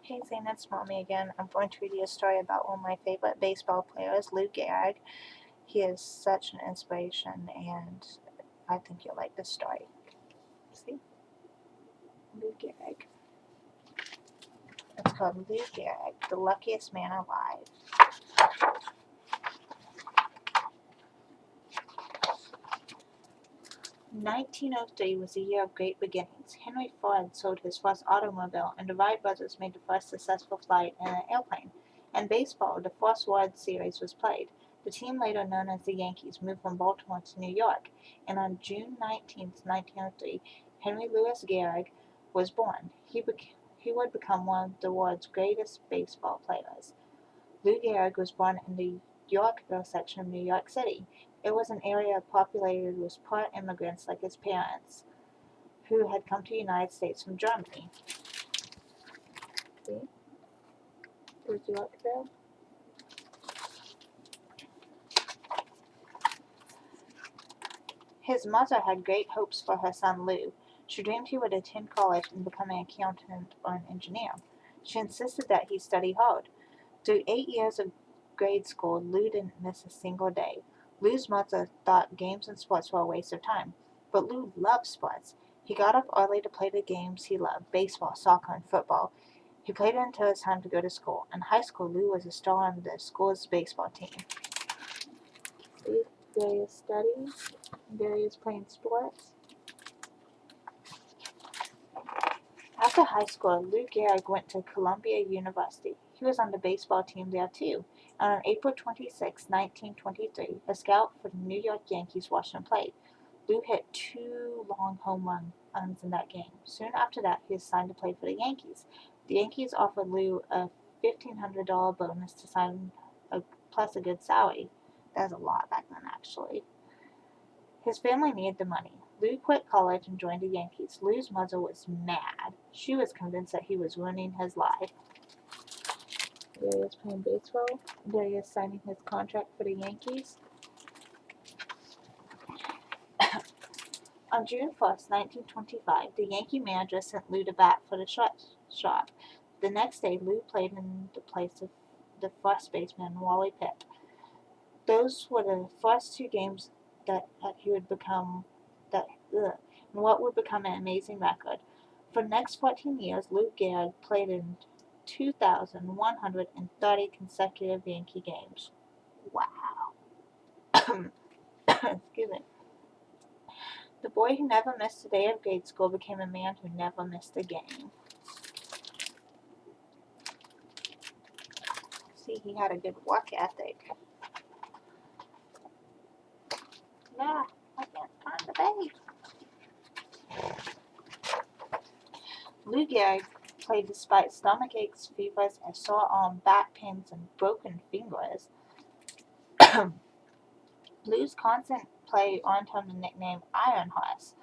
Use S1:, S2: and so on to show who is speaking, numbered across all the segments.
S1: Hey Zane, it's Mommy again. I'm going to read you a story about one of my favorite baseball players, Lou Gehrig. He is such an inspiration, and I think you'll like this story. See? Lou Gehrig. It's called Lou Gehrig, the luckiest man alive. 1903 was a year of great beginnings. Henry Ford sold his first automobile, and the Wright brothers made the first successful flight in an airplane. In baseball, the first World Series was played. The team, later known as the Yankees, moved from Baltimore to New York, and on June 19, 1903, Henry Louis Gehrig was born. He would become one of the world's greatest baseball players. Lou Gehrig was born in the Yorkville section of New York City. It was an area populated with part immigrants like his parents, who had come to the United States from Germany. See? There's Yorkville. His mother had great hopes for her son Lou. She dreamed he would attend college and become an accountant or an engineer. She insisted that he study hard. Through 8 years of grade school, Lou didn't miss a single day. Lou's mother thought games and sports were a waste of time, but Lou loved sports. He got up early to play the games he loved, baseball, soccer, and football. He played it until it was time to go to school. In high school, Lou was a star on the school's baseball team. See, there he is studying, there he is playing sports. After high school, Lou Gehrig went to Columbia University. He was on the baseball team there too, and on April 26, 1923, a scout for the New York Yankees watched him play. Lou hit 2 long home runs in that game. Soon after that, he was signed to play for the Yankees. The Yankees offered Lou a $1,500 bonus to sign plus a good salary. That was a lot back then, actually. His family needed the money. Lou quit college and joined the Yankees. Lou's mother was mad. She was convinced that he was ruining his life. There he is playing baseball. There he is signing his contract for the Yankees. On June 1st, 1925, the Yankee manager sent Lou to bat for the shortstop. The next day, Lou played in the place of the first baseman, Wally Pipp. Those were the first 2 games that he would become what would become an amazing record. For the next 14 years, Lou Gehrig played in 2,130 consecutive Yankee games. Wow. Excuse me. The boy who never missed a day of grade school became a man who never missed a game. See, he had a good work ethic. Yeah, I can't find the page. Lou Gehrig played despite stomach aches, fevers, and sore arm, back pains, and broken fingers. Lou's constant play earned him the nickname Iron Horse.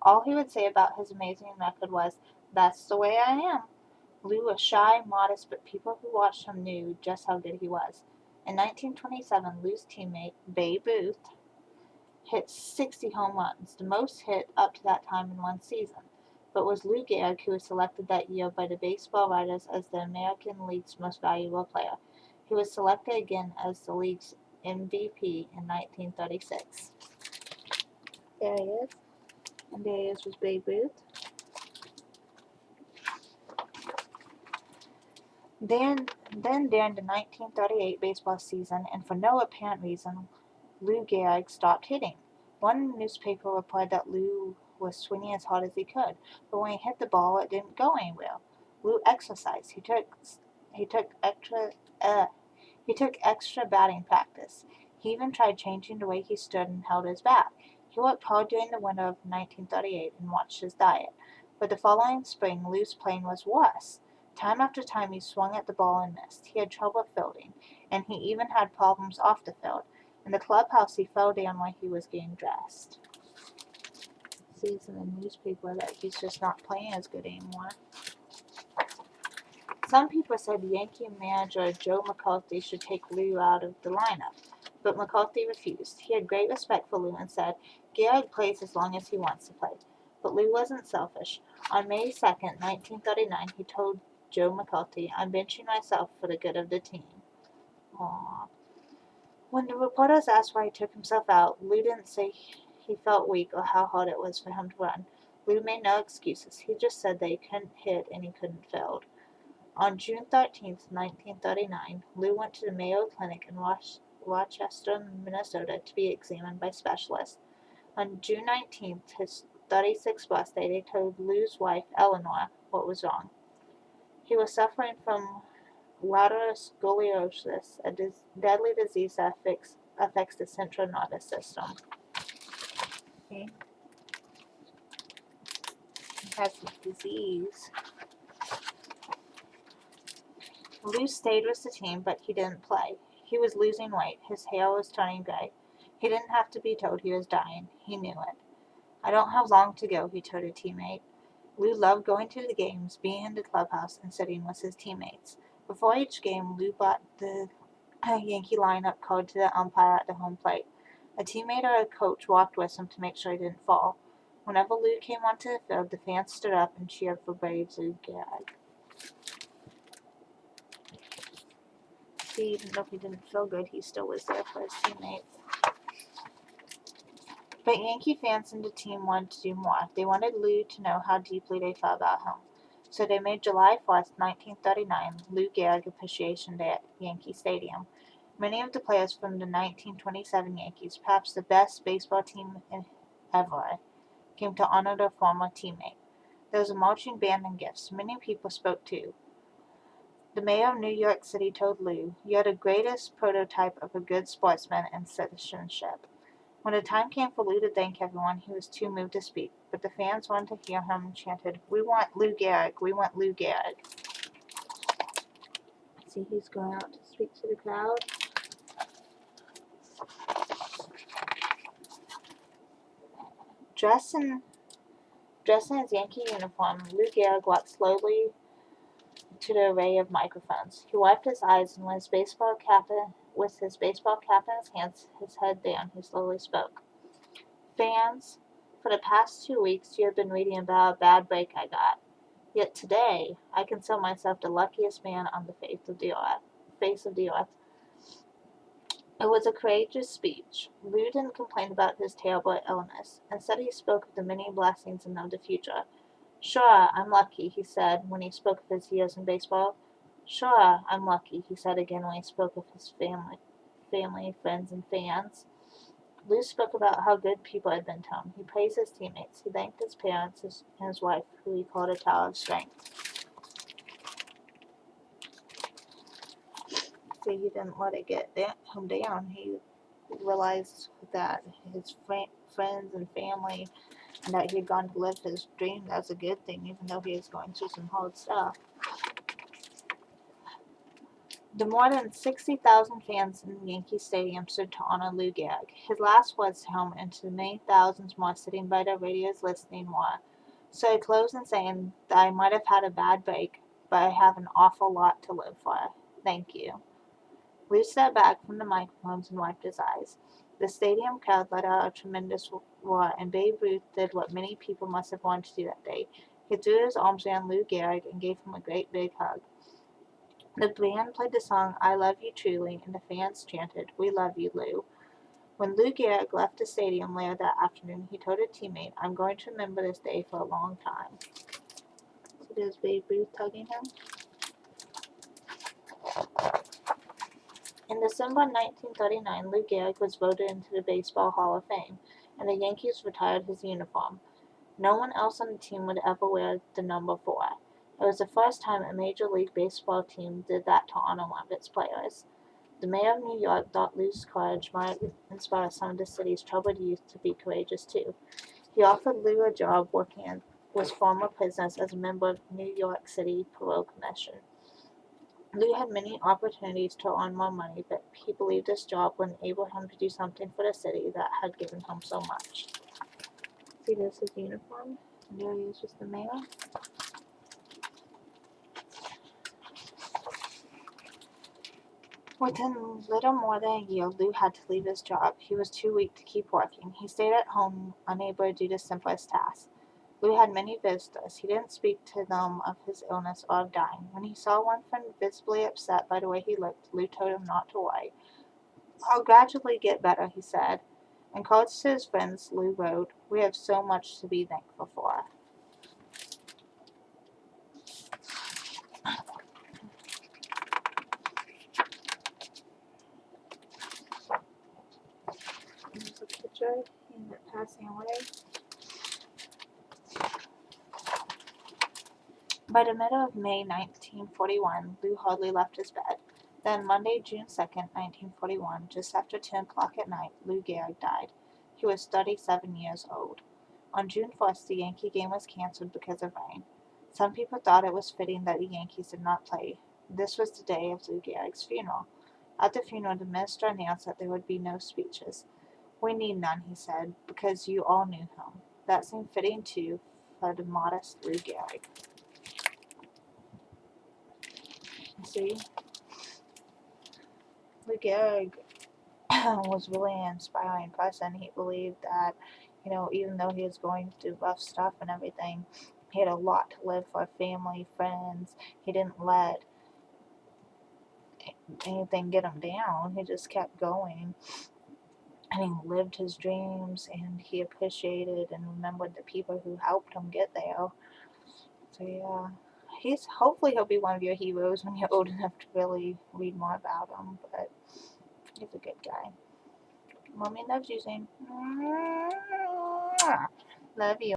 S1: All he would say about his amazing record was, "That's the way I am." Lou was shy, modest, but people who watched him knew just how good he was. In 1927, Lou's teammate, Babe Ruth, hit 60 home runs, the most hit up to that time in one season. But it was Lou Gehrig who was selected that year by the baseball writers as the American League's most valuable player. He was selected again as the league's MVP in 1936. There he is. And there he is with Babe Ruth. Then during the 1938 baseball season, and for no apparent reason, Lou Gehrig stopped hitting. One newspaper reported that Lou was swinging as hard as he could, but when he hit the ball, it didn't go anywhere. Lou exercised. He took extra batting practice. He even tried changing the way he stood and held his bat. He worked hard during the winter of 1938 and watched his diet. But the following spring, Lou's playing was worse. Time after time he swung at the ball and missed. He had trouble fielding, and he even had problems off the field. In the clubhouse, he fell down while he was getting dressed. It says in the newspaper that he's just not playing as good anymore. Some people said Yankee manager Joe McCarthy should take Lou out of the lineup, but McCarthy refused. He had great respect for Lou and said, "Gehrig plays as long as he wants to play." But Lou wasn't selfish. On May 2nd, 1939, he told Joe McCarthy. I'm benching myself for the good of the team. Aww. When the reporters asked why he took himself out, Lou didn't say he felt weak or how hard it was for him to run. Lou made no excuses. He just said that he couldn't hit and he couldn't field. On June 13th, 1939, Lou went to the Mayo Clinic in Rochester, Minnesota to be examined by specialists. On June 19th, his 36th birthday, they told Lou's wife, Eleanor, what was wrong. He was suffering from lateroscoliosis, a deadly disease that affects the central nervous system. Okay. He has this disease. Lou stayed with the team, but he didn't play. He was losing weight. His hair was turning gray. He didn't have to be told he was dying. He knew it. I don't have long to go, he told a teammate. Lou loved going to the games, being in the clubhouse, and sitting with his teammates. Before each game, Lou brought the Yankee lineup card to the umpire at the home plate. A teammate or a coach walked with him to make sure he didn't fall. Whenever Lou came onto the field, the fans stood up and cheered for brave Lou Gerhig. See, even though he didn't feel good, he still was there for his teammates. But Yankee fans and the team wanted to do more. They wanted Lou to know how deeply they felt about him. So they made July 4th, 1939, Lou Gehrig Appreciation Day at Yankee Stadium. Many of the players from the 1927 Yankees, perhaps the best baseball team ever, came to honor their former teammate. There was a marching band and gifts. Many people spoke too. The mayor of New York City told Lou, "You're the greatest prototype of a good sportsman and citizenship." When the time came for Lou to thank everyone, he was too moved to speak, but the fans wanted to hear him chanted, "We want Lou Gehrig, we want Lou Gehrig." See, he's going out to speak to the crowd. Dressed in his Yankee uniform, Lou Gehrig walked slowly to the array of microphones. He wiped his eyes, and with his baseball cap in his hands, his head down, he slowly spoke. "Fans, for the past 2 weeks you have been reading about a bad break I got. Yet today I consider myself the luckiest man on the face of the earth." It was a courageous speech. Lou didn't complain about his terrible illness. Instead, he spoke of the many blessings and of the future. "Sure, I'm lucky," he said when he spoke of his years in baseball. "Sure, I'm lucky," he said again when he spoke of his family, friends, and fans. Lou spoke about how good people had been to him. He praised his teammates. He thanked his parents and his wife, who he called a tower of strength. See, he didn't let it get him down. He realized that his friends and family, and that he had gone to live his dream, that was a good thing, even though he was going through some hard stuff. The more than 60,000 fans in Yankee Stadium stood to honor Lou Gehrig. His last words to him and to the many thousands more sitting by their radios listening were, "So I close in saying that I might have had a bad break, but I have an awful lot to live for. Thank you." Lou stepped back from the microphones and wiped his eyes. The stadium crowd let out a tremendous roar, and Babe Ruth did what many people must have wanted to do that day. He threw his arms around Lou Gehrig and gave him a great big hug. The band played the song "I Love You Truly," and the fans chanted, "We love you, Lou." When Lou Gehrig left the stadium later that afternoon, he told a teammate, "I'm going to remember this day for a long time." So there's Babe Ruth hugging him. In December 1939, Lou Gehrig was voted into the Baseball Hall of Fame, and the Yankees retired his uniform. No one else on the team would ever wear the number 4. It was the first time a Major League Baseball team did that to honor one of its players. The mayor of New York thought Lou's courage might inspire some of the city's troubled youth to be courageous too. He offered Lou a job working with former prisoners as a member of New York City Parole Commission. Lou had many opportunities to earn more money, but he believed this job would enable him to do something for the city that had given him so much. See, there's his uniform. And there he is with the mayor. Within little more than a year, Lou had to leave his job. He was too weak to keep working. He stayed at home, unable to do the simplest tasks. Lou had many visitors. He didn't speak to them of his illness or of dying. When he saw one friend visibly upset by the way he looked, Lou told him not to worry. "I'll gradually get better," he said. In cards to his friends, Lou wrote, "We have so much to be thankful for." Here's a picture. He ended up passing away. By the middle of May 1941, Lou hardly left his bed. Then, Monday, June 2nd, 1941, just after 10 o'clock at night, Lou Gehrig died. He was 37 years old. On June 1st, the Yankee game was canceled because of rain. Some people thought it was fitting that the Yankees did not play. This was the day of Lou Gehrig's funeral. At the funeral, the minister announced that there would be no speeches. "We need none," he said, "because you all knew him." That seemed fitting, too, for the modest Lou Gehrig. See, Lou Gehrig was really an inspiring person. He believed that, even though he was going through rough stuff and everything, he had a lot to live for: family, friends. He didn't let anything get him down. He just kept going. And he lived his dreams, and he appreciated and remembered the people who helped him get there. So yeah, hopefully he'll be one of your heroes when you're old enough to really read more about him. But he's a good guy. Mommy loves you, Zane. Love you.